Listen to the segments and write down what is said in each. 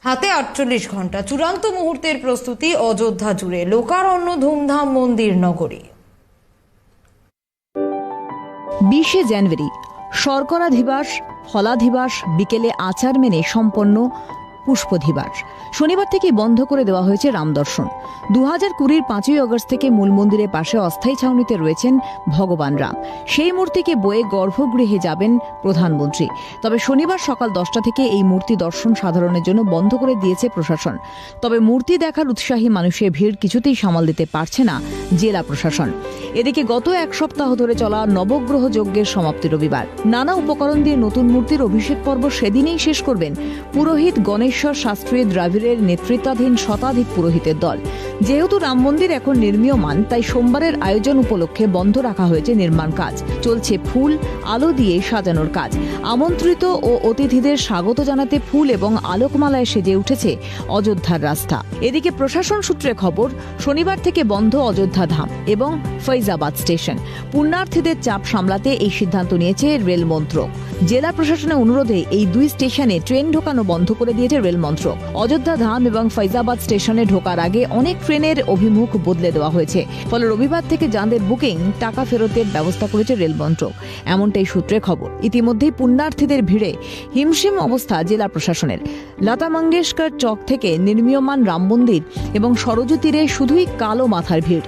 হাতে ৪৮ ঘন্টা, চূড়ান্ত মুহূর্তের প্রস্তুতি অযোধ্যা জুড়ে, লোকারণ্য ধুমধাম মন্দির নগরী। ২০শে জানুয়ারি শর্করাধিবাস, ফলাধিবাস, বিকেলে আচার মেনে সম্পন্ন পুষ্পধিবাস। শনিবার থেকে বন্ধ করে দেওয়া হয়েছে রামদর্শন। ২০২০-র ৫ই আগস্ট থেকে মূল মন্দিরের পাশে অস্থায়ী ছাউনিতে রয়েছেন ভগবান রাম। সেই মূর্তিকে বয়ে গর্ভগৃহে যাবেন প্রধানমন্ত্রী। তবে শনিবার সকাল ১০টা থেকে এই মূর্তি দর্শন সাধারণের জন্য বন্ধ করে দিয়েছে প্রশাসন। তবে মূর্তি দেখার উৎসাহী মানুষের ভিড় কিছুতেই সামাল দিতে পারছে না জেলা প্রশাসন। এদিকে গত এক সপ্তাহ ধরে চলা নবগ্রহ যজ্ঞের সমাপ্তি রবিবার। নানা উপকরণ দিয়ে নতুন মূর্তির অভিষেক পর্ব সেদিনেই শেষ করবেন পুরোহিত গণেশ্বর শাস্ত্রী দ্রাবিড়ের নেতৃত্বাধীন শতাধিক পুরোহিতের দল। যেহেতু রাম মন্দির এখন নির্মীয়মান, তাই সোমবারের আয়োজন উপলক্ষে বন্ধ রাখা হয়েছে নির্মাণ কাজ। চলছে ফুল আলো দিয়ে সাজানোর কাজ। আমন্ত্রিত ও অতিথিদের স্বাগত জানাতে ফুল এবং আলোকমালায় সেজে উঠেছে অযোধ্যার রাস্তা। এদিকে প্রশাসন সূত্রে খবর, শনিবার থেকে বন্ধ অযোধ্যা ধাম এবং ফৈজাবাদ স্টেশন। পুণ্যার্থীদের চাপ সামলাতে এই সিদ্ধান্ত নিয়েছে রেল মন্ত্রক। জেলা প্রশাসনের অনুরোধে এই দুই স্টেশনে ট্রেন ঢোকানো বন্ধ করে দিয়েছে রেল মন্ত্রক। অযোধ্যা ধাম এবং ফৈজাবাদ স্টেশনে ঢোকার আগে অনেক ট্রেনের অভিমুখ বদলে দেওয়া হয়েছে। ফলে রবিবার থেকে যাঁদের বুকিং, টাকা ফেরতের ব্যবস্থা করেছে রেল মন্ত্রক, এমনটাই সূত্রে খবর। ইতিমধ্যেই পুণ্যার্থীদের ভিড়ে হিমশিম অবস্থা জেলা প্রশাসনের। লতা মঙ্গেশকর চক থেকে নির্মীয়মান রাম মন্দির এবং সরজু তীরে শুধুই কালো মাথার ভিড়।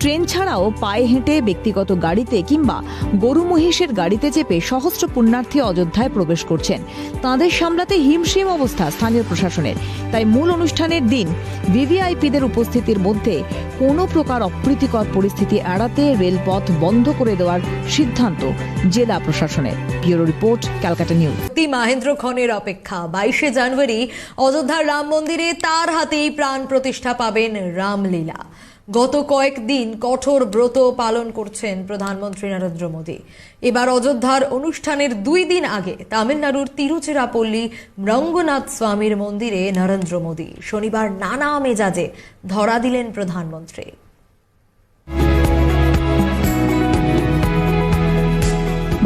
ট্রেন ছাড়াও পায়ে হেঁটে, ব্যক্তিগত গাড়িতে কিংবা গরু মহিষের গাড়িতে চেপে সহস্র পুণ্যার্থী অযোধ্যায় প্রবেশ করছেন। তাঁদের সামলাতে হিমশিম অবস্থা স্থানীয় প্রশাসনের। তাই মূল অনুষ্ঠানের দিন ভিভিআইপিদের উপস্থিতির মধ্যে কোনো প্রকার অপ্রীতিকর পরিস্থিতি এড়াতে রেলপথ বন্ধ করে দেওয়ার সিদ্ধান্ত জেলা প্রশাসনের। Bureau report, Calcutta news. Mahendra খনের অপেক্ষা ২২শে জানুয়ারি অযোধ্যার রাম মন্দিরে তার হাতেই প্রাণ প্রতিষ্ঠা পাবেন রামলীলা। গত কয়েকদিন কঠোর ব্রত পালন করছেন প্রধানমন্ত্রী নরেন্দ্র মোদী। এবার অযোধ্যার অনুষ্ঠানের ২ দিন আগে তামিলনাড়ুর তিরুচিরাপল্লী রঙ্গনাথ স্বামীর মন্দিরে নরেন্দ্র মোদী শনিবার নানা মেজাজে ধরা দিলেন প্রধানমন্ত্রী।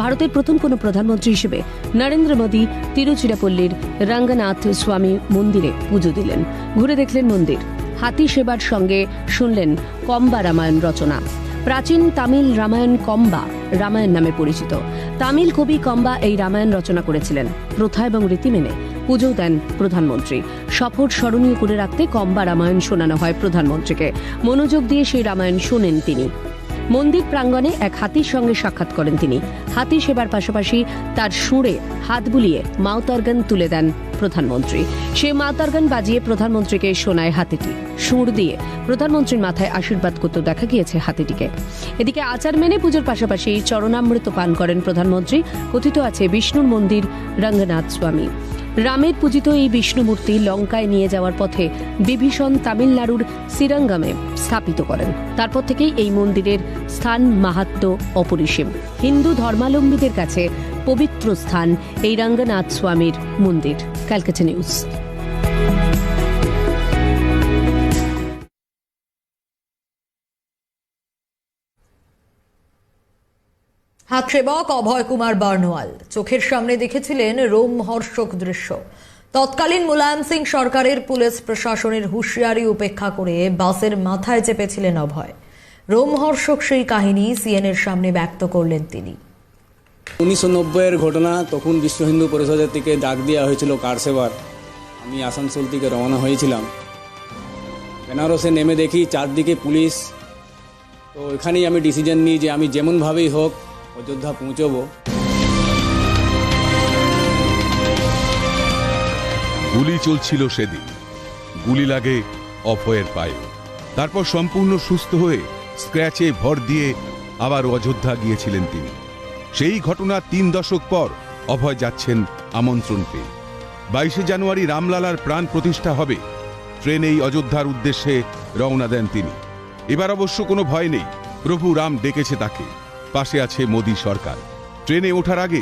ভারতের প্রথম কোনো প্রধানমন্ত্রী হিসেবে নরেন্দ্র মোদী তিরুচিরাপল্লীর রঙ্গনাথ স্বামী মন্দিরে পুজো দিলেন। ঘুরে দেখলেন মন্দির, হাতি সেবার সঙ্গে শুনলেন কম্বা রামায়ণ রচনা। প্রাচীন তামিল রামায়ণ কম্বা রামায়ণ নামে পরিচিত। তামিল কবি কম্বা এই রামায়ণ রচনা করেছিলেন। প্রথা এবং রীতি মেনে পুজো দেন প্রধানমন্ত্রী। সফর স্মরণীয় করে রাখতে কম্বা রামায়ণ শোনানো হয় প্রধানমন্ত্রীকে। মনোযোগ দিয়ে সেই রামায়ণ শোনেন তিনি। মন্দির প্রাঙ্গণে এক হাতির সঙ্গে সাক্ষাৎ করেন তিনি। হাতি সেবার পাশাপাশি তার সুরে হাত বুলিয়ে মাউতারগান তুলে দেন প্রধানমন্ত্রী। সেই মাউতারগান বাজিয়ে প্রধানমন্ত্রীকে শোনায় হাতিটি। সুর দিয়ে প্রধানমন্ত্রীর মাথায় আশীর্বাদ করতে দেখা গিয়েছে হাতিটিকে। এদিকে আচার মেনে পুজোর পাশাপাশি চরণামৃত পান করেন প্রধানমন্ত্রী। কথিত আছে বিষ্ণুর মন্দির রঙ্গনাথ স্বামী। রামের পূজিত এই বিষ্ণু মূর্তি লঙ্কায় নিয়ে যাওয়ার পথে বিভীষণ তামিলনাড়ুর শ্রীরঙ্গমে স্থাপিত করেন। তারপর থেকেই এই মন্দিরের স্থান মাহাত্ম্য অপরিসীম। হিন্দু ধর্মাবলম্বীদের কাছে পবিত্র স্থান এই রঙ্গনাথ স্বামীর মন্দির। ক্যালকাটা নিউজ। হাত সেবক অভয় কুমার বর্ণওয়াল চোখের সামনে দেখেছিলেন রোমহর্ষক দৃশ্য। তৎকালীন মুলায়ম সিং সরকারের পুলিশ প্রশাসনের হুঁশিয়ারি উপেক্ষা করে বাসের মাথায় চেপেছিলেন অভয়। রোমহর্ষক সেই কাহিনী সিএনএর সামনে ব্যক্ত করলেন তিনি। 1990-এর ঘটনা। তখন বিশ্ব হিন্দু পরিষদের থেকে ডাক দেওয়া হয়েছিল কার সেবার। আমি আসানসোল থেকে রওনা হয়েছিলাম। বেনারসে নেমে দেখি চারদিকে পুলিশ। তো এখানেই আমি ডিসিশন নিই যে আমি যেমনভাবেই হোক অযোধ্যা পৌঁছবো। গুলি চলছিল সেদিন। গুলি লাগে অভয়ের পায়ে। তারপর সম্পূর্ণ সুস্থ হয়ে স্ক্র্যাচে ভর দিয়ে আবার অযোধ্যা গিয়েছিলেন তিনি। সেই ঘটনা ৩ দশক পর অভয় যাচ্ছেন আমন্ত্রণ পেয়ে। ২২শে জানুয়ারি রামলালার প্রাণ প্রতিষ্ঠা হবে। ট্রেনেই অযোধ্যার উদ্দেশ্যে রওনা দেন তিনি। এবার অবশ্য কোনো ভয় নেই। প্রভু রাম ডেকেছে তাকে। পাশে আছে মোদী সরকার। ট্রেনে ওঠার আগে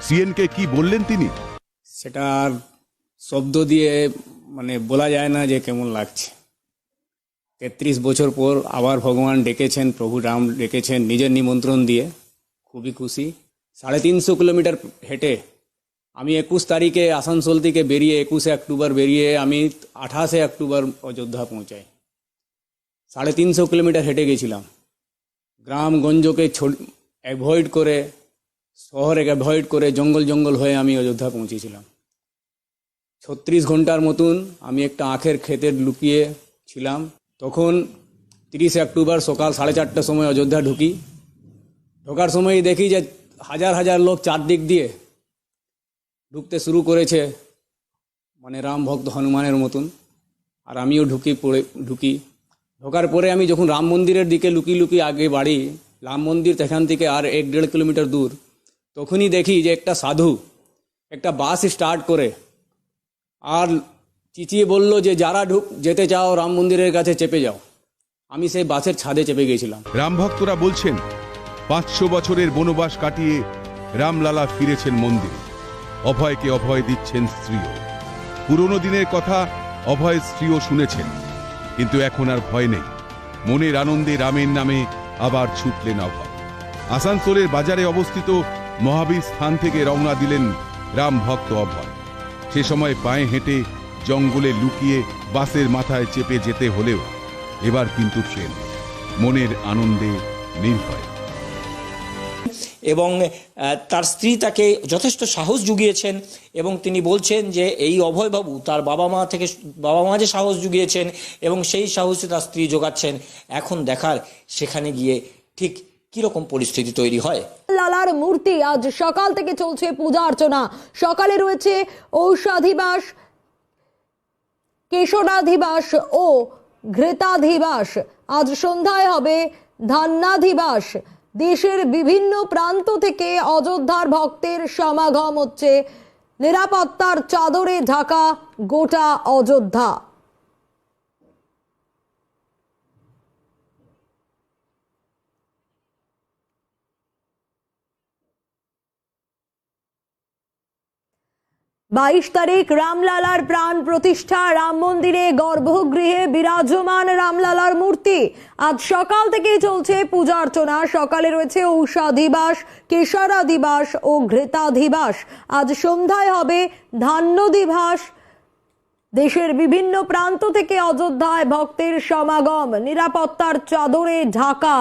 সিএনকে কি বললেন তিনি? সেটা আর শব্দ দিয়ে বলা যায় না যে কেমন লাগছে। ৩৩ বছর পর আবার ভগবান ডেকেছেন, প্রভু রাম ডেকেছেন নিজের নিমন্ত্রণ দিয়ে। খুবই খুশি। 350 কিলোমিটার হেঁটে আমি 21 তারিখে আসানসোল থেকে বেরিয়ে 21 অক্টোবর বেরিয়ে আমি 28 অক্টোবর অযোধ্যা পৌঁছাই। 350 কিলোমিটার হেঁটে গেছিলাম। গ্রামগঞ্জকে অ্যাভয়েড করে, শহরে অ্যাভয়েড করে জঙ্গল জঙ্গল হয়ে আমি অযোধ্যা পৌঁছেছিলাম। 36 ঘন্টার মতন আমি একটা আখের ক্ষেতে লুকিয়ে ছিলাম। তখন 30 অক্টোবর সকাল 4:30টার সময় অযোধ্যা ঢুকি। ঢোকার সময় দেখি যে হাজার হাজার লোক চারদিক দিয়ে ঢুকতে শুরু করেছে, মানে রাম ভক্ত হনুমানের মতন। আর আমিও ঢুকি। ঢোকার পরে আমি যখন রাম মন্দিরের দিকে লুকিয়ে লুকিয়ে আগে বাড়ি, রাম মন্দির এখান থেকে আর 1-1.5 কিলোমিটার দূর, তখনই দেখি যে একটা সাধু একটা বাস স্টার্ট করে আর চিচিয়ে বলল যে যারা যেতে চাও রাম মন্দিরের কাছে চেপে যাও। আমি সেই বাসের ছাদে চেপে গেছিলাম। রাম ভক্তরা বলছেন 500 বছরের বনবাস কাটিয়ে রামলালা ফিরেছেন মন্দিরে। অভয়কে অভয় দিচ্ছেন স্ত্রীও। পুরনো দিনের কথা অভয়ের স্ত্রীও শুনেছেন, কিন্তু এখন আর ভয় নেই। মনের আনন্দে রামের নামে আবার ছুটলেন অভয়। আসানসোলের বাজারে অবস্থিত মহাবীর স্থান থেকে রওনা দিলেন রাম ভক্ত অভয়। সে সময় পায়ে হেঁটে জঙ্গলে লুকিয়ে বাসের মাথায় চেপে যেতে হলেও এবার কিন্তু ট্রেন, মনের আনন্দে নির্ভয়। এবং তার স্ত্রী তাকে যথেষ্ট সাহস জুগিয়েছেন এবং তিনি বলছেন যে এই অভয়বাবু তার বাবা মা যে সাহস জুগিয়েছেন এবং সেই সাহসে তার স্ত্রী যোগাচ্ছেন। এখন দেখার সেখানে গিয়ে ঠিক কিরকম পরিস্থিতি তৈরি হয়। লালার মূর্তি আজ সকাল থেকে চলছে পূজা অর্চনা। সকালে রয়েছে ঔষাধিবাস, কেশরাধিবাস ও ঘৃতাধিবাস। আজ সন্ধ্যায় হবে ধান্যাধিবাস। দেশের বিভিন্ন প্রান্ত থেকে অযোধ্যার ভক্তের সমাগম হচ্ছে। নিরাপত্তার চাদরে ঢাকা গোটা অযোধ্যা। বাইশ তারিখ রামলালার প্রাণ প্রতিষ্ঠা। রাম মন্দিরে গর্ভগৃহে বিরাজমান রামলালার মূর্তি। আজ সকাল থেকেই চলছে পূজা অর্চনা। সকালে রয়েছে ঔষাধিবাস, কেশরাধিবাস ও ঘৃতাধিবাস। আজ সন্ধ্যায় হবে ধান্যদিবাস। দেশের বিভিন্ন প্রান্ত থেকে অযোধ্যায় ভক্তের সমাগম। নিরাপত্তার চাদরে ঢাকা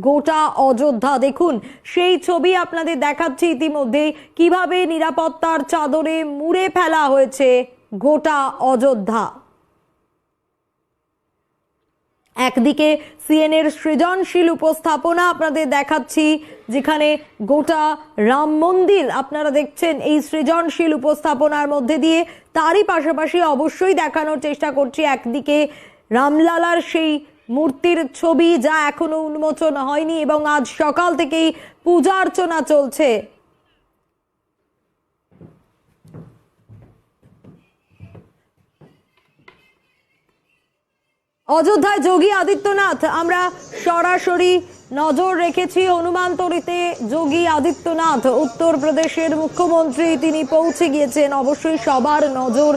গোটা অযোধ্যা। দেখুন সেই ছবি আপনাদের দেখাচ্ছি ইতিমধ্যে, কিভাবে নিরাপত্তার চাদরে মুড়ে ফেলা হয়েছে গোটা অযোধ্যা। একদিকে সিএনএর সৃজনশীল উপস্থাপনা আপনাদের দেখাচ্ছি, যেখানে গোটা রাম মন্দির আপনারা দেখছেন এই সৃজনশীল উপস্থাপনার মধ্যে দিয়ে। তারই পাশাপাশি অবশ্যই দেখানোর চেষ্টা করছি একদিকে রামলালার সেই মূর্তির ছবি যা এখনো উন্মোচন হয়নি এবং আজ সকাল থেকেই পূজা অর্চনা চলছে। অযোধ্যায় যোগী আদিত্যনাথ, আমরা সরাসরি নজর রেখেছি হনুমানতরীতে। যোগী আদিত্যনাথ উত্তরপ্রদেশের মুখ্যমন্ত্রী, তিনি পৌঁছে গিয়েছেন। অবশ্যই সবার নজর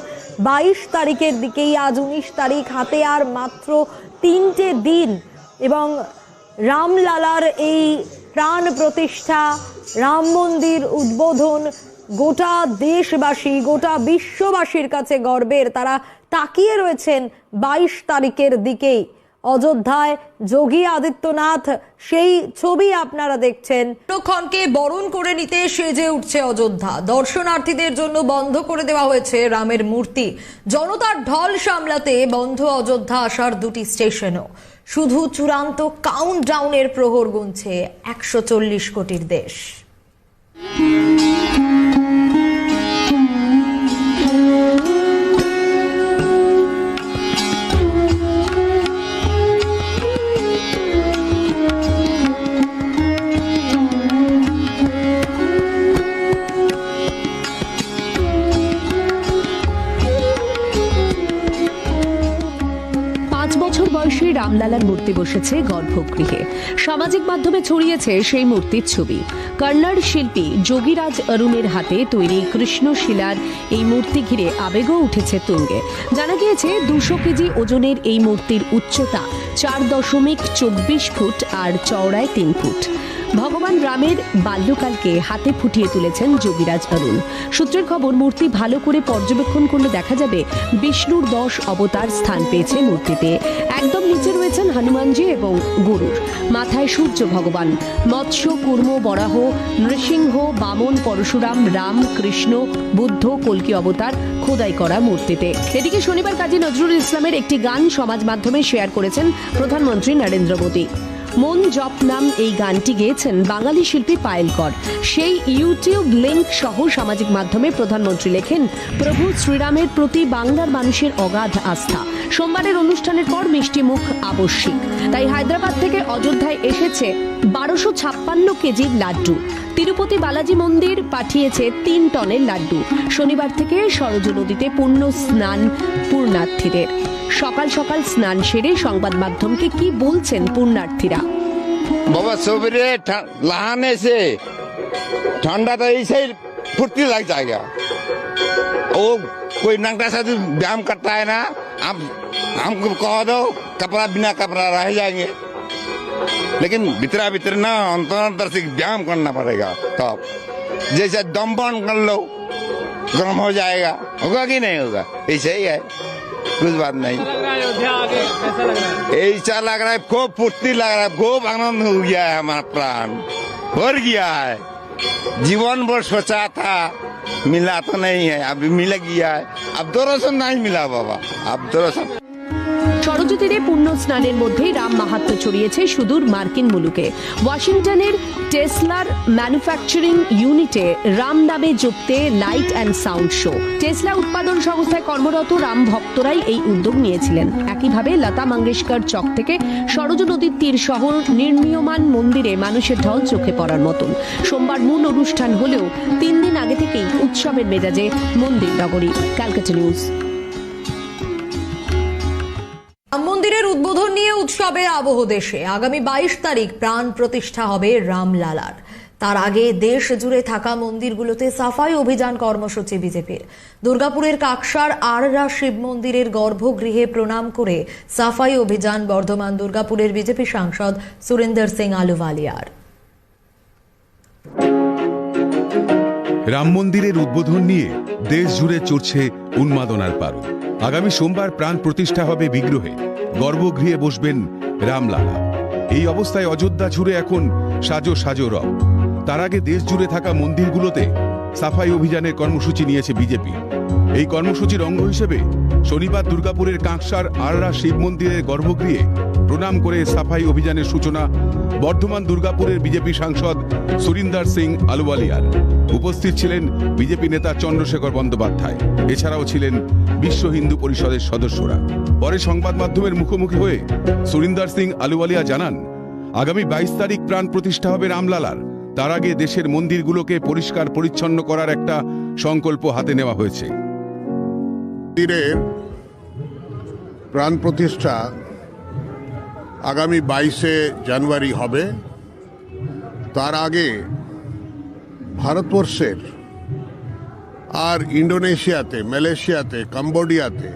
22 তারিখের দিকেই। আজ 19 তারিখ, হাতে আর মাত্র 3টে দিন এবং রামলালার এই প্রাণ প্রতিষ্ঠা, রাম মন্দির উদ্বোধন গোটা দেশবাসী, গোটা বিশ্ববাসীর কাছে গর্বের। তারা তাকিয়ে রয়েছেন 22 তারিখের দিকেই। অযোধ্যায় যোগী আদিত্যনাথ, সেই ছবি আপনারা দেখছেন। ক্ষণকে বরণ করে নিতে সেজে উঠছে অযোধ্যা। দর্শনার্থীদের জন্য বন্ধ করে দেওয়া হয়েছে রামের মূর্তি। জনতার ঢল সামলাতে বন্ধ অযোধ্যা আসার 2টি স্টেশনও। শুধু চূড়ান্ত কাউন্টডাউনের প্রহর গুনছে 140 কোটির দেশ। 5 বছর বয়সী রামলালার মূর্তি বসেছে গর্ভগৃহে। সামাজিক মাধ্যমে ছড়িয়েছে সেই মূর্তির ছবি। কন্নড় শিল্পী যোগীরাজ অরুণের হাতে তৈরি কৃষ্ণশিলার এই মূর্তি ঘিরে আবেগও উঠেছে তুঙ্গে। জানা গিয়েছে 200 কেজি ওজনের এই মূর্তির উচ্চতা 4.24 ফুট আর চওড়ায় 3 ফুট। ভগবান রামের বাল্যকালকে হাতে ফুটিয়ে তুলেছেন যোগীরাজ অরুণ। সূত্রের খবর, মূর্তি ভালো করে পর্যবেক্ষণ করলে দেখা যাবে বিষ্ণুর 10 অবতার স্থান পেয়েছে মূর্তিতে। একদম নিচে রয়েছেন হনুমানজি এবং গরুর মাথায় সূর্য ভগবান, মৎস্য, কুর্ম, বরাহ, নৃসিংহ, বামন, পরশুরাম, রাম, কৃষ্ণ, বুদ্ধ, কল্কি অবতার খোদাই করা মূর্তিতে। এদিকে শনিবার কাজী নজরুল ইসলামের একটি গান সমাজ মাধ্যমে শেয়ার করেছেন প্রধানমন্ত্রী নরেন্দ্র মোদী। মন জপ নাম এই গানটি গেয়েছেন বাঙালি শিল্পী পায়েল কর। সেই ইউটিউব লিংক সহ সামাজিক মাধ্যমে প্রধানমন্ত্রী লেখেন, প্রভু শ্রীরামের প্রতি বাংলার মানুষের অগাধ আস্থা। সোমবারের অনুষ্ঠানের পর মিষ্টি মুখ আবশ্যিক, তাই হায়দ্রাবাদ থেকে অযোধ্যায় এসেছে 1256 কেজির লাড্ডু। তিরুপতি বালাজি মন্দির পাঠিয়েছে 3 টনের লাড্ডু। শনিবার থেকে সরজু নদীতে পুণ্য স্নান পুণ্যার্থীদের। সকাল সকাল স্নান সেরে সংবাদ মাধ্যমকে কি বলছেন পুণ্যার্থীরা। बाबा सवेरे नहाने से ठंडा तो ऐसे ही फुर्ती लग जाएगा। वो कोई नंगा सा व्यायाम करता है ना, आप हमको कह दो कपड़ा बिना कपड़ा रह जाएंगे, लेकिन भीतरा भीतर ना अंतर से व्यायाम करना पड़ेगा। तब जैसे दम बंद कर लो गर्म हो जाएगा, होगा कि नहीं होगा? ऐसे ही है, कुछ बात नहीं। ऐसा लग रहा है, खूब फुर्ती लग रहा है, खूब आनंद हो गया है, हमारा प्राण भर गया है। जीवन भर सोचा था मिला तो नहीं है, अभी मिल गया है। अब दर्शन नहीं मिला बाबा, अब दर्शन। সরজু তীরে পুণ্য স্নানের মধ্যেই রাম মাহাত্ম্য ছড়িয়েছে সুদূর মার্কিন মুলুকে। ওয়াশিংটনের টেসলার ম্যানুফ্যাকচারিং ইউনিটে রাম নামে জপতে light and sound show. Tesla উৎপাদন সংস্থায় কর্মরত রাম ভক্তরাই এই উদ্যোগ নিয়েছিলেন। একইভাবে লতা মঙ্গেশকর চক থেকে সরজু নদীর তীর সহ নির্মীয়মান মন্দিরে মানুষের ঢল চোখে পড়ার মতন। সোমবার মূল অনুষ্ঠান হলেও 3 দিন আগে থেকেই উৎসবের মেজাজে মন্দির নগরী। ক্যালকাটা নিউজ। রাম মন্দিরের উদ্বোধন নিয়ে উৎসবের আবহ দেশে। আগামী 22 তারিখ প্রাণ প্রতিষ্ঠা হবে রামলালার। তার আগে দেশ জুড়ে থাকা মন্দিরগুলোতে সাফাই অভিযান কর্মসূচি বিজেপির। দুর্গাপুরের কাকসার আররা শিব মন্দিরের গর্ভগৃহে প্রণাম করে সাফাই অভিযান বর্ধমান দুর্গাপুরের বিজেপি সাংসদ সুরিন্দর সিং আলুওয়ালিয়ার। রাম মন্দিরের উদ্বোধন নিয়ে দেশ জুড়ে চড়ছে উন্মাদনার পারদ। আগামী সোমবার প্রাণ প্রতিষ্ঠা হবে বিগ্রহে, গর্ভগৃহে বসবেন রামলালা। এই অবস্থায় অযোধ্যা জুড়ে এখন সাজো সাজো রব। তার আগে দেশ জুড়ে থাকা মন্দিরগুলোতে সাফাই অভিযানের কর্মসূচি নিয়েছে বিজেপি। এই কর্মসূচির অঙ্গ হিসেবে শনিবার দুর্গাপুরের কাঁকসার আররা শিব মন্দিরের গর্ভগৃহে প্রণাম করে সাফাই অভিযানের সূচনা বর্ধমান দুর্গাপুরের বিজেপি সাংসদ সুরিন্দর সিং আলুওয়ালিয়ার। উপস্থিত ছিলেন বিজেপি নেতা চন্দ্রশেখর বন্দ্যোপাধ্যায়, এছাড়াও ছিলেন বিশ্ব হিন্দু পরিষদের সদস্যরা। পরে সংবাদ মাধ্যমের মুখোমুখি হয়ে সুরিন্দর সিং আলুওয়ালিয়া জানান, আগামী 22 তারিখ প্রাণ প্রতিষ্ঠা হবে রামলালার। তার আগে দেশের মন্দিরগুলোকে পরিষ্কার পরিচ্ছন্ন করার একটা সংকল্প হাতে নেওয়া হয়েছে। মন্দিরের প্রাণ প্রতিষ্ঠা আগামী 22শে জানুয়ারি হবে। তার আগে ভারতবর্ষের আর ইন্ডোনেশিয়াতে, মালয়েশিয়াতে, কম্বোডিয়াতে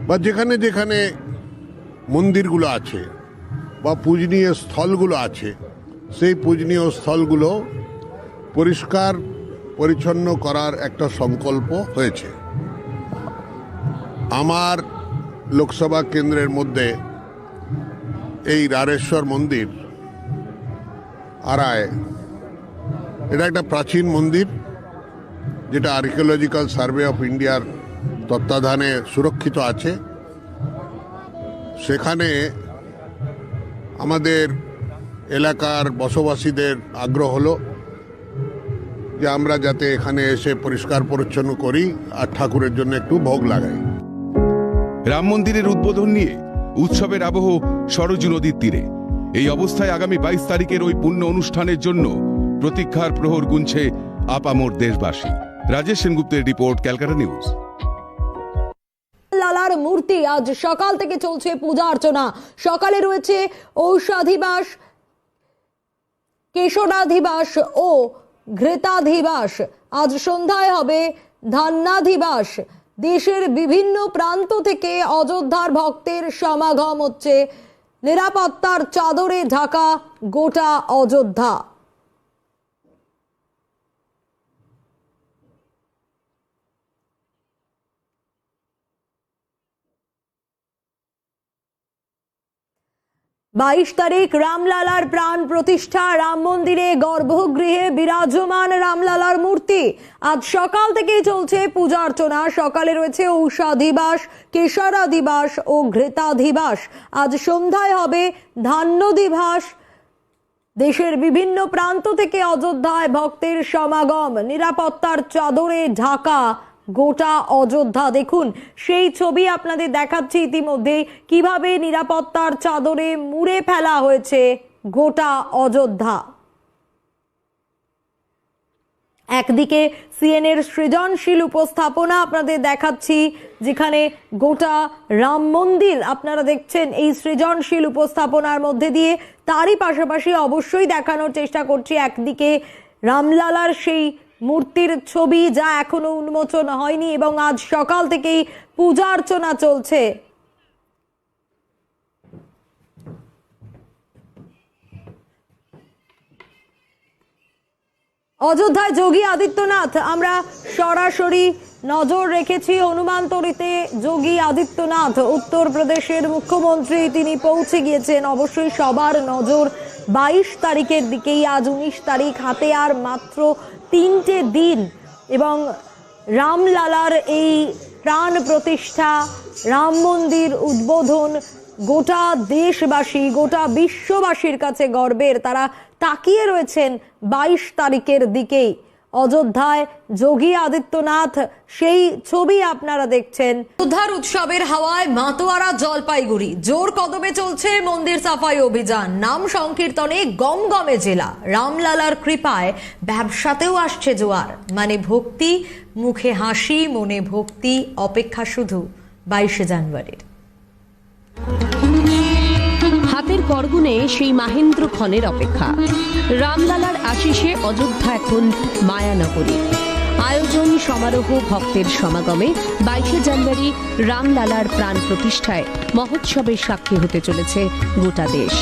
বা যেখানে যেখানে মন্দিরগুলো আছে বা পূজনীয় স্থলগুলো আছে, সেই পূজনীয় স্থলগুলো পরিষ্কার পরিচ্ছন্ন করার একটা সংকল্প হয়েছে। আমার লোকসভা কেন্দ্রের মধ্যে এই রারেশ্বর মন্দির আরায়, এটা একটা প্রাচীন মন্দির যেটা আর্কিওলজিক্যাল সার্ভে অফ ইন্ডিয়ার তত্ত্বাবধানে সুরক্ষিত আছে। সেখানে আমাদের এলাকার বসবাসীদের আগ্রহ হলো যে আমরা যাতে এখানে এসে পরিষ্কার পরিচ্ছন্ন করি আর ঠাকুরের জন্য একটু ভোগ লাগাই। রাম মন্দিরের উদ্বোধন নিয়ে উৎসবের আবহ সরজু নদীর তীরে। এই অবস্থায় আগামী 22 তারিখের ওই পুণ্য অনুষ্ঠানের জন্য প্রতীক্ষার প্রহর গুনছে আপামর দেশবাসী। রাজেশ সেনগুপ্তের রিপোর্ট, ক্যালকাটা নিউজ। লালার মূর্তি আজ সকাল থেকে চলছে পূজা অর্চনা। সকালে রয়েছে ঔষাধিবাস, কেশনাধিবাস ও ঘৃতাধিবাস। আজ সন্ধ্যায় হবে ধান্যাধিবাস। দেশের বিভিন্ন প্রান্ত থেকে অযোধ্যার ভক্তের সমাগম হচ্ছে নিরাপত্তার চাদরে ঢাকা গোটা অযোধ্যা। বাইশ তারিখ রামলালার প্রাণ প্রতিষ্ঠা। রাম মন্দিরে গর্ভগৃহে বিরাজমান রামলালার মূর্তি। আজ সকাল থেকেই চলছে পূজা অর্চনা। সকালে রয়েছে ঔষাধিবাস, কেশরাধিবাস ও ঘৃতাধিবাস। আজ সন্ধ্যায় হবে ধান্যদিবাস। দেশের বিভিন্ন প্রান্ত থেকে অযোধ্যায় ভক্তের সমাগম। নিরাপত্তার চাদরে ঢাকা গোটা অযোধ্যা। দেখুন সেই ছবি আপনাদের দেখাচ্ছি ইতিমধ্যে, কিভাবে নিরাপত্তার চাদরে মুড়ে ফেলা হয়েছে গোটা অযোধ্যা। একদিকে সিএনএর সৃজনশীল উপস্থাপনা আপনাদের দেখাচ্ছি, যেখানে গোটা রাম মন্দির আপনারা দেখছেন এই সৃজনশীল উপস্থাপনার মধ্যে দিয়ে। তারই পাশাপাশি অবশ্যই দেখানোর চেষ্টা করছি একদিকে রামলালার সেই মূর্তির ছবি, যা এখনো উন্মোচন হয়নি, এবং আজ সকাল থেকেই পূজা অর্চনা চলছে। অযোধ্যায় যোগী আদিত্যনাথ, আমরা সরাসরি নজর রেখেছি হনুমানতরীতে। যোগী আদিত্যনাথ উত্তরপ্রদেশের মুখ্যমন্ত্রী, তিনি পৌঁছে গিয়েছেন। অবশ্যই সবার নজর 22 তারিখের দিকেই। আজ 19 তারিখ, হাতে আর মাত্র 3টে দিন, এবং রামলালার এই প্রাণ প্রতিষ্ঠা, রাম মন্দির উদ্বোধন গোটা দেশবাসী, গোটা বিশ্ববাসীর কাছে গর্বের। তারা তাকিয়ে রয়েছেন 22 তারিখের দিকেই। অযোধ্যায় যোগী আদিত্যনাথ, সেই ছবি আপনারা দেখছেন। অযোধ্যার উৎসবের হাওয়ায় মাতোয়ারা জলপাইগুড়ি। জোর কদমে চলছে মন্দির সাফাই অভিযান। নাম সংকীর্তনে গমগমে জেলা। রামলালার কৃপায় ব্যবসাতেও আসছে জোয়ার। মানে ভক্তি, মুখে হাসি, মনে ভক্তি। অপেক্ষা শুধু 22শে জানুয়ারির। হাতের করগুনে সেই মাহেন্দ্র ক্ষণের অপেক্ষা। রামলালার আশিসে অযোধ্যা এখন মায়ানগরী। আয়োজন, সমারোহ, ভক্তের সমাগমে 22শে জানুয়ারি রামলালার প্রাণ প্রতিষ্ঠায় মহোৎসবের সাক্ষী হতে চলেছে গোটা দেশ।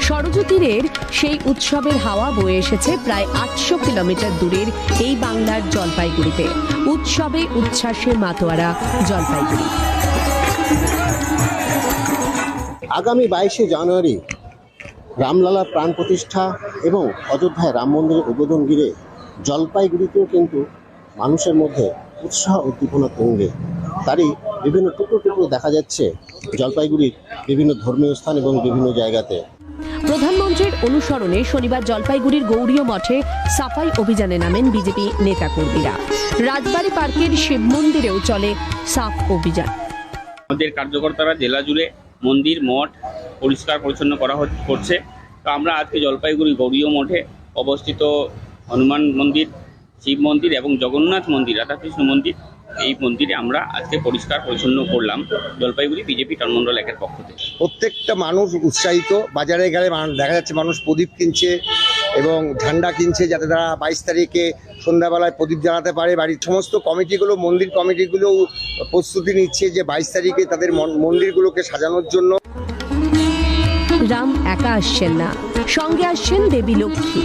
সরযূ তীরের সেই উৎসবের হাওয়া বয়ে এসেছে প্রায় 800 কিলোমিটার দূরের এই বাংলার জলপাইগুড়িতে। উৎসবে উচ্ছ্বাসে মাতোয়ারা জলপাইগুড়ি। আগামী 22শে জানুয়ারি রামলালার প্রাণ প্রতিষ্ঠা এবং অযোধ্যায় রাম মন্দিরের উদ্বোধন ঘিরে জলপাইগুড়িতেও কিন্তু মানুষের মধ্যে উৎসাহ উদ্দীপনা তুঙ্গে। তারই বিভিন্ন টুকরো টুকরো দেখা যাচ্ছে জলপাইগুড়ির বিভিন্ন ধর্মীয় স্থান এবং বিভিন্ন জায়গাতে। প্রধানমন্ত্রীর অনুসরণে শনিবার জলপাইগুড়ির গৌড়ীয় মঠে সাফাই অভিযানে নামেন বিজেপি নেতাকর্মীরা। রাজবাড়ী পার্কের শিব মন্দিরেও চলে সাফ অভিযান। আমাদের কার্যকর্তারা জেলা জুড়ে মন্দির, মঠ পরিষ্কার পরিচ্ছন্ন করছে। তো আমরা আজকে জলপাইগুড়ি গৌড়ীয় মঠে অবস্থিত হনুমান মন্দির, শিব মন্দির এবং জগন্নাথ মন্দির, রাধাকৃষ্ণ মন্দির, এই মন্দিরে আমরা আজকে পরিষ্কার পরিচ্ছন্ন করলাম জলপাইগুড়ি বিজেপি টাউনমন্ডল একের পক্ষ থেকে। প্রত্যেকটা মানুষ উৎসাহিত। বাজারে গেলে দেখা যাচ্ছে মানুষ প্রদীপ কিনছে এবং ঝান্ডা কিনছে, যাতে তারা 22 তারিখে সন্ধ্যাবেলায় প্রদীপ জ্বালাতে পারে। বাড়ির সমস্ত কমিটিগুলো, মন্দির কমিটিগুলো প্রস্তুতি নিচ্ছে যে 22 তারিখে তাদের মন্দিরগুলোকে সাজানোর জন্য। রাম একা আসছেন না, সঙ্গে আসছেন দেবী লক্ষ্মী।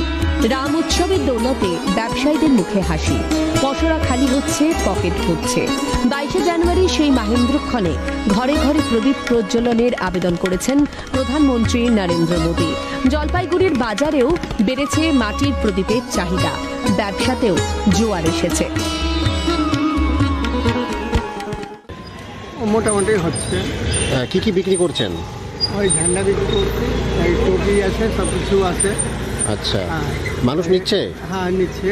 রাম উৎসবের দৌলতে ব্যবসায়ীদের মুখে হাসি, পসরা খালি হচ্ছে, পকেট ভরছে। 22শে জানুয়ারি সেই মাহেন্দ্রক্ষণে ঘরে ঘরে প্রদীপ প্রজ্বলনের আবেদন করেছেন প্রধানমন্ত্রী নরেন্দ্র মোদী। জলপাইগুড়ির বাজারেও বেড়েছে মাটির প্রদীপের চাহিদা, ব্যবসাতেও জোয়ার এসেছে। মোটামুটি হচ্ছে। কি কি বিক্রি করছেন? ওই ঝান্ডা বিক্রি করছি, এই টুপি আছে, সব কিছু আছে। আচ্ছা, মানুষ নিচ্ছে? হ্যাঁ, নিচ্ছে।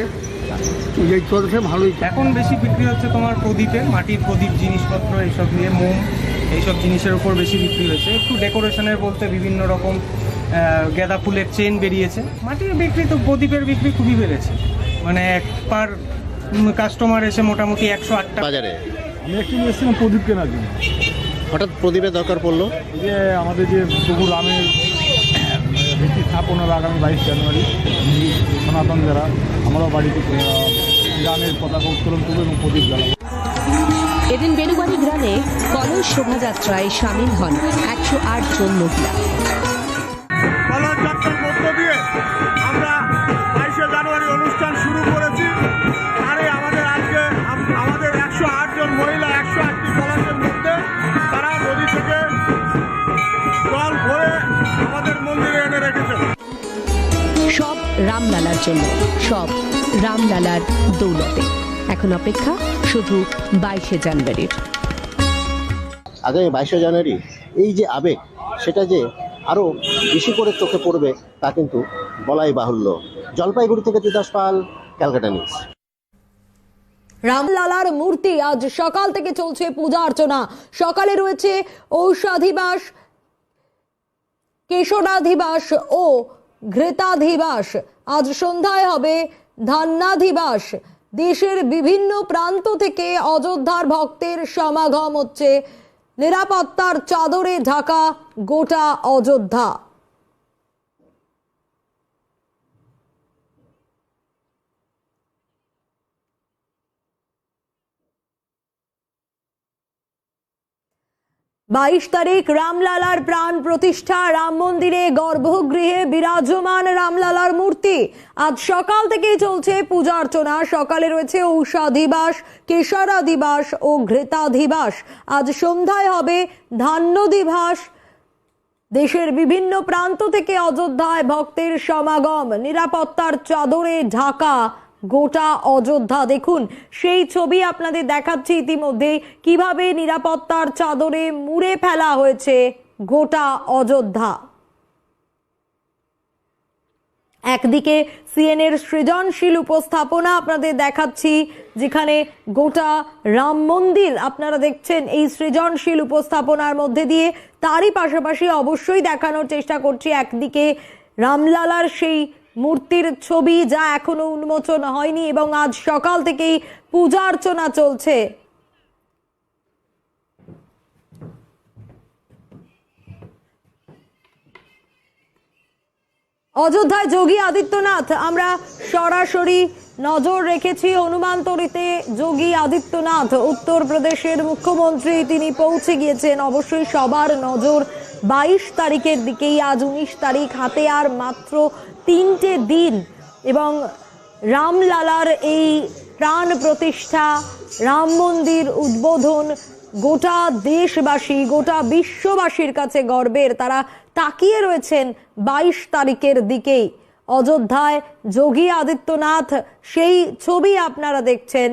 এই চলছে ভালোই। এখন বেশি বিক্রি হচ্ছে তোমার প্রদীপের, মাটির প্রদীপ, জিনিসপত্র এইসব নিয়ে, মোম, এইসব জিনিসের উপর বেশি বিক্রি হয়েছে। একটু ডেকোরেশনের বলতে বিভিন্ন রকম গাঁদা ফুলের চেন বেরিয়েছে। মাটির বিক্রি তো, প্রদীপের বিক্রি খুবই বেড়েছে। মানে এক পার কাস্টমার এসে মোটামুটি 108টা বাজারে। আমি একটু এসেছিলাম প্রদীপ কেনার জন্য। হঠাৎ প্রদীপের দরকার পড়লো? যে আমাদের যে প্রভু রামের ভিত্তি স্থাপনার আগামী 22 জানুয়ারি সনাতন যারা, আমরাও বাড়িতে রামের পতাকা উত্তোলন করবো এবং প্রদীপ জ্বালাবো। এদিন বেলুবাড়ি গ্রামে কলস শোভাযাত্রায় সামিল হন 108 জন মহিলা। কলস যাত্রার মধ্য দিয়ে আমরা 22শে জানুয়ারি অনুষ্ঠান শুরু করেছি। আরে আমাদের আজকে আমাদের 108 জন মহিলা 108টি কলসের মধ্যে তারা নদী থেকে জল ভরে আমাদের মন্দিরে এনে রেখেছে। সব রামলালার জন্য, সব রামলালার দৌলতে। এখন অপেক্ষা শুধু 22শে জানুয়ারির। আগামী 22শে জানুয়ারি এই যে আবেগ, সেটা যে আরও বেশি করে চোখে পড়বে তা কিন্তু বলাই বাহুল্য। জলপাইগুড়ি থেকে তিতাস পাল, ক্যালকাটা নিউজ। রামলালার মূর্তি আজ সকাল থেকে চলছে পূজা অর্চনা। সকালে রয়েছে ঔষাধিবাস, কেশরাধিবাস ও ঘৃতাধিবাস। আজ সন্ধ্যায় হবে ধান্যাধিবাস। দেশের বিভিন্ন প্রান্ত থেকে অযোধ্যার ভক্তের সমাগম হচ্ছে। নিরাপত্তার চাদরে ঢাকা গোটা অযোধ্যা। বাইশ তারিখ রামলালার প্রাণ প্রতিষ্ঠা। রাম মন্দিরে গর্ভগৃহে বিরাজমান রামলালার মূর্তি। আজ সকাল থেকেই চলছে পূজা অর্চনা। সকালে রয়েছে ঔষাধিবাস, কেশরাধিবাস ও ঘৃতাধিবাস। আজ সন্ধ্যায় হবে ধান্যদিবাস। দেশের বিভিন্ন প্রান্ত থেকে অযোধ্যায় ভক্তের সমাগম। নিরাপত্তার চাদরে ঢাকা গোটা অযোধ্যা। দেখুন সেই ছবি আপনাদের দেখাচ্ছি ইতিমধ্যে, কিভাবে নিরাপত্তার চাদরে মুড়ে ফেলা হয়েছে গোটা অযোধ্যা। একদিকে সিএনএর সৃজনশীল উপস্থাপনা আপনাদের দেখাচ্ছি, যেখানে গোটা রাম মন্দির আপনারা দেখছেন এই সৃজনশীল উপস্থাপনার মধ্যে দিয়ে। তারই পাশাপাশি অবশ্যই দেখানোর চেষ্টা করছি একদিকে রামলালার সেই মূর্তির ছবি, যা এখনো উন্মোচন হয়নি এবং আজ সকাল থেকেই পূজা অর্চনা চলছে। অযোধ্যায় যোগী আদিত্যনাথ, আমরা সরাসরি নজর রেখেছি হনুমানতরীতে। যোগী আদিত্যনাথ উত্তরপ্রদেশের মুখ্যমন্ত্রী, তিনি পৌঁছে গিয়েছেন। অবশ্যই সবার নজর 22 তারিখের দিকেই। আজ 19 তারিখ, হাতে আর মাত্র 3টে দিন এবং রামলালার এই প্রাণ প্রতিষ্ঠা, রাম মন্দির উদ্বোধন গোটা দেশবাসী, গোটা বিশ্ববাসীর কাছে গর্বের। তারা তাকিয়ে রয়েছেন 22 তারিখের দিকেই। অযোধ্যায় যোগী আদিত্যনাথ, সেই ছবি আপনারা দেখছেন